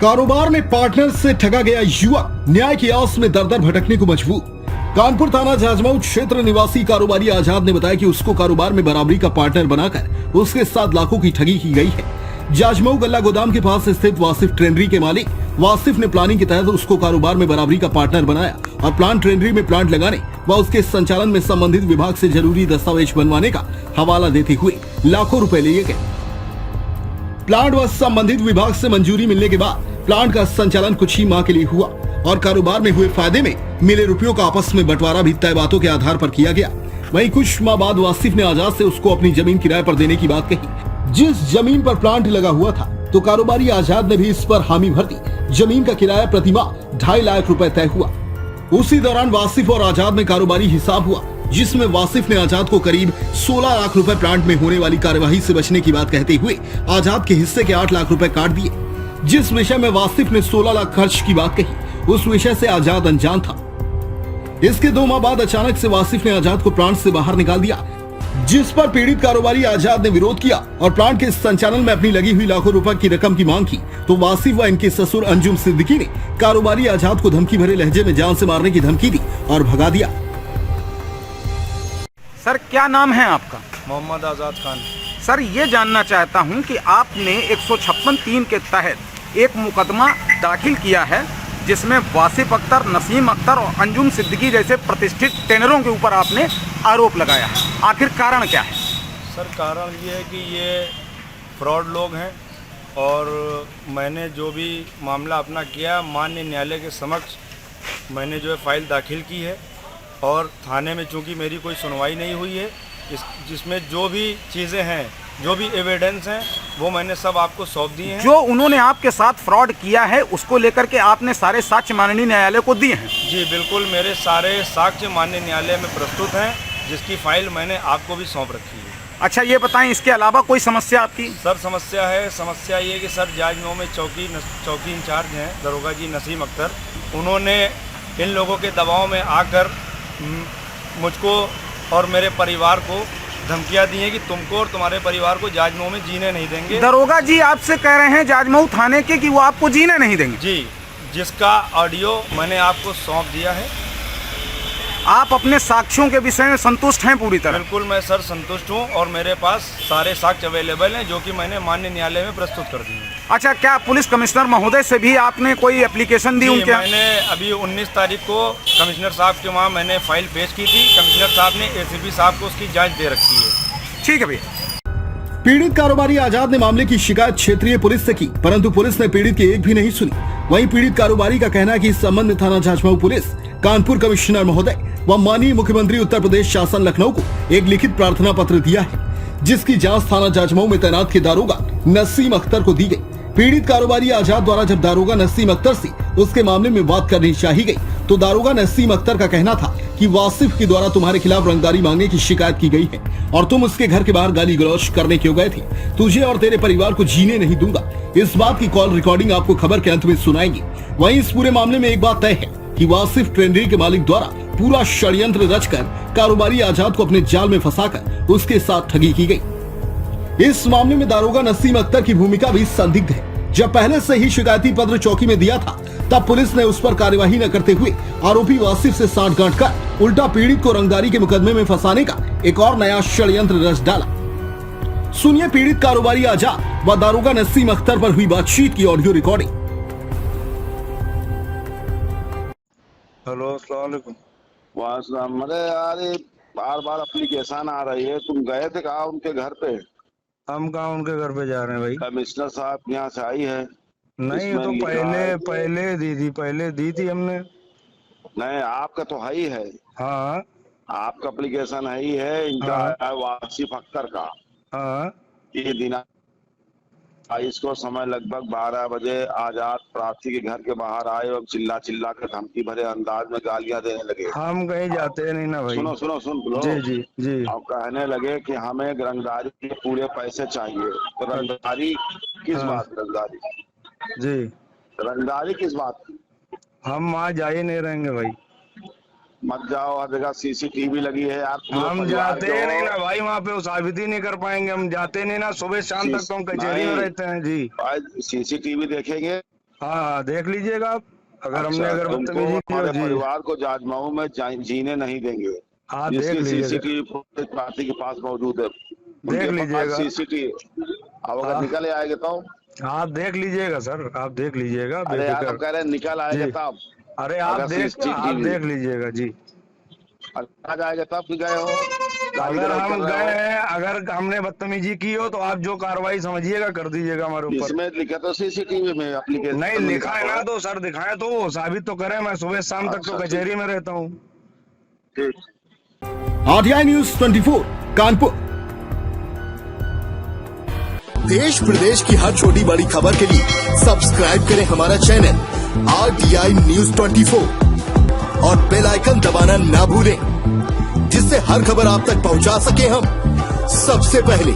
कारोबार में पार्टनर से ठगा गया युवक न्याय की आस में दर दर भटकने को मजबूर। कानपुर थाना जाजमऊ क्षेत्र निवासी कारोबारी आजाद ने बताया कि उसको कारोबार में बराबरी का पार्टनर बनाकर उसके साथ लाखों की ठगी की गई है। जाजमऊ गल्ला गोदाम के पास स्थित वासिफ ट्रेनरी के मालिक वासिफ ने प्लानिंग के तहत उसको कारोबार में बराबरी का पार्टनर बनाया और प्लांट ट्रेनरी में प्लांट लगाने व उसके संचालन में संबंधित विभाग से जरूरी दस्तावेज बनवाने का हवाला देते हुए लाखों रुपए लिए गए। प्लांट व संबंधित विभाग से मंजूरी मिलने के बाद प्लांट का संचालन कुछ ही माह के लिए हुआ और कारोबार में हुए फायदे में मिले रुपयों का आपस में बंटवारा भी तय बातों के आधार पर किया गया। वहीं कुछ माह बाद वासिफ ने आजाद से उसको अपनी जमीन किराए पर देने की बात कही। जिस जमीन पर प्लांट लगा हुआ था तो कारोबारी आजाद ने भी इस पर हामी भर दी। जमीन का किराया प्रति माह 2.5 लाख रुपए तय हुआ। उसी दौरान वासिफ और आजाद में कारोबारी हिसाब हुआ, जिसमें वासिफ ने आजाद को करीब 16 लाख रुपए प्लांट में होने वाली कार्यवाही से बचने की बात कहते हुए आजाद के हिस्से के 8 लाख रुपए काट दिए। जिस विषय में वासिफ ने 16 लाख खर्च की बात कही, उस विषय से आजाद अनजान था। इसके 2 माह बाद अचानक से वासिफ ने आजाद को प्लांट से बाहर निकाल दिया, जिस पर पीड़ित कारोबारी आजाद ने विरोध किया और प्लांट के संचालन में अपनी लगी हुई लाखों रुपए की रकम की मांग की। तो वासिफ व इनके ससुर अंजुम सिद्दीकी ने कारोबारी आजाद को धमकी भरे लहजे में जान से मारने की धमकी दी और भगा दिया। सर क्या नाम है आपका? मोहम्मद आजाद खान। सर ये जानना चाहता हूं कि आपने 156(3) के तहत एक मुकदमा दाखिल किया है जिसमें वासिफ अख्तर, नसीम अख्तर और अंजुम सिद्दीकी जैसे प्रतिष्ठित टेनरों के ऊपर आपने आरोप लगाया है। आखिर कारण क्या है? सर कारण ये है कि ये फ्रॉड लोग हैं और मैंने जो भी मामला अपना किया माननीय न्यायालय के समक्ष मैंने जो है फाइल दाखिल की है और थाने में चूंकि मेरी कोई सुनवाई नहीं हुई है, जिसमें जो भी चीज़ें हैं, जो भी एविडेंस हैं वो मैंने सब आपको सौंप दिए हैं। जो उन्होंने आपके साथ फ्रॉड किया है उसको लेकर के आपने सारे साक्ष्य माननीय न्यायालय को दिए हैं? जी बिल्कुल, मेरे सारे साक्ष्य माननीय न्यायालय में प्रस्तुत हैं, जिसकी फाइल मैंने आपको भी सौंप रखी है। अच्छा ये बताएं, इसके अलावा कोई समस्या आपकी? सर समस्या ये कि सर जाजमऊ में चौकी इंचार्ज हैं दरोगा जी नसीम अख्तर, उन्होंने इन लोगों के दबाव में आकर मुझको और मेरे परिवार को धमकियां दी हैं कि तुमको और तुम्हारे परिवार को जाजमऊ में जीने नहीं देंगे। दरोगा जी आपसे कह रहे हैं जाजमऊ थाने के कि वो आपको जीने नहीं देंगे? जी, जिसका ऑडियो मैंने आपको सौंप दिया है। आप अपने साक्ष्यों के विषय में संतुष्ट हैं पूरी तरह? बिल्कुल मैं सर संतुष्ट हूं और मेरे पास सारे साक्ष्य अवेलेबल हैं जो कि मैंने माननीय न्यायालय में प्रस्तुत कर दिए हैं। अच्छा, क्या पुलिस कमिश्नर महोदय से भी आपने कोई एप्लीकेशन दी उनके? मैंने अभी 19 तारीख को कमिश्नर साहब के वहाँ मैंने फाइल पेश की थी। कमिश्नर साहब ने एसीपी साहब को उसकी जाँच दे रखी है। ठीक है भैया। पीड़ित कारोबारी आजाद ने मामले की शिकायत क्षेत्रीय पुलिस से की, परंतु पुलिस ने पीड़ित की एक भी नहीं सुनी। वहीं पीड़ित कारोबारी का कहना है कि इस संबंध में थाना जाजमऊ पुलिस, कानपुर कमिश्नर महोदय व माननीय मुख्यमंत्री उत्तर प्रदेश शासन लखनऊ को एक लिखित प्रार्थना पत्र दिया है, जिसकी जांच थाना जाजमऊ में तैनात के दारोगा नसीम अख्तर को दी गई। पीड़ित कारोबारी आजाद द्वारा जब दारोगा नसीम अख्तर से उसके मामले में बात करनी चाहिए गई तो दारोगा नसीम अख्तर का कहना था कि वासिफ के द्वारा तुम्हारे खिलाफ रंगदारी मांगने की शिकायत की गई है और तुम उसके घर के बाहर गाली गलौज करने क्यों गए थे। तुझे और तेरे परिवार को जीने नहीं दूंगा। इस बात की कॉल रिकॉर्डिंग आपको खबर के अंत में सुनाएंगे। वहीं इस पूरे मामले में एक बात तय है कि वासिफ ट्रेनरी के मालिक द्वारा पूरा षड्यंत्र रचकर कारोबारी आजाद को अपने जाल में फंसाकर उसके साथ ठगी की गई। इस मामले में दारोगा नसीम अख्तर की भूमिका भी संदिग्ध है। जब पहले से ही शिकायती पत्र चौकी में दिया था तब पुलिस ने उस पर कार्यवाही न करते हुए आरोपी वासिफ से सांठगांठ कर उल्टा पीड़ित को रंगदारी के मुकदमे में फंसाने का एक और नया षड्यंत्र रच डाला। सुनिए पीड़ित कारोबारी आजाद व दारोगा नसीम अख्तर पर हुई बातचीत की ऑडियो रिकॉर्डिंग। हेलो, अस्सलाम वालेकुम। वाह, अरे यार बार बार एप्लीकेशन आ रही है। तुम गए थे कहा उनके घर पे? हम कहाँ उनके घर पे जा रहे हैं भाई? कमिश्नर साहब के यहाँ से आई है। नहीं, ये तो पहले दी थी हमने। नहीं, आपका तो है ही है। हाँ, आपका एप्लीकेशन है ही है। इनका हाँ। वासिफ अख्तर का। हाँ, ये दिनांक 22 को समय लगभग 12 बजे आजाद प्रार्थी के घर के बाहर आए और चिल्ला कर धमकी भरे अंदाज में गालियां देने लगे। हम कहीं जाते नहीं ना भाई। सुन लो। जी। और कहने लगे कि हमें रंगदारी के पूरे पैसे चाहिए। तो रंगदारी किस बात? रंगदारी जी, रंगदारी किस बात की? हम वहाँ जा ही नहीं रहेंगे भाई। मत जाओ, हर जगह सीसीटीवी लगी है यार। हम जाते नहीं ना भाई, वहाँ पे साबित ही नहीं कर पाएंगे। हम जाते नहीं ना, सुबह शाम तक तो हम कचहरी में रहते हैं। जी, सीसीटीवी देखेंगे हाँ देख लीजिएगा आप, अगर हमने अच्छा, अगर तुमको बदतमीजी की हो हमारे जी। परिवार को जाजमाऊ में जीने नहीं देंगे। हाँ देख जिसकी लीजिएगा, सीसीटीवी फुटेज पार्टी के पास मौजूद है, देख उनके पास लीजिएगा। सीसीटीवी, अब अगर हाँ। निकल आएगा तो, आप देख लीजिएगा सर, आप देख लीजिएगा अरे यार हम बेफिक्र। कह रहे हैं निकल आएगा जी। तब, अरे आप अगर देख लीजिएगा जी। आ जाएगा तब कि गए हो गाली अगर गलौज हम कर रहे गए हो। हैं, अगर हमने बदतमीजी की हो तो आप जो कार्रवाई समझिएगा कर दीजिएगा हमारे ऊपर। इसमें लिखा तो सीसीटीवी में एप्लीकेशन नहीं में लिखा है ना हुआ। तो सर दिखाएं तो वो साबित तो करें। मैं सुबह शाम तक तो अच्छा, कचहरी में रहता हूँ। ठीक। RTI news 24 Kanpur. देश प्रदेश की हर छोटी बड़ी खबर के लिए सब्सक्राइब करें हमारा चैनल RTI News 24 और बेल आइकन दबाना ना भूलें, जिससे हर खबर आप तक पहुंचा सके हम सबसे पहले।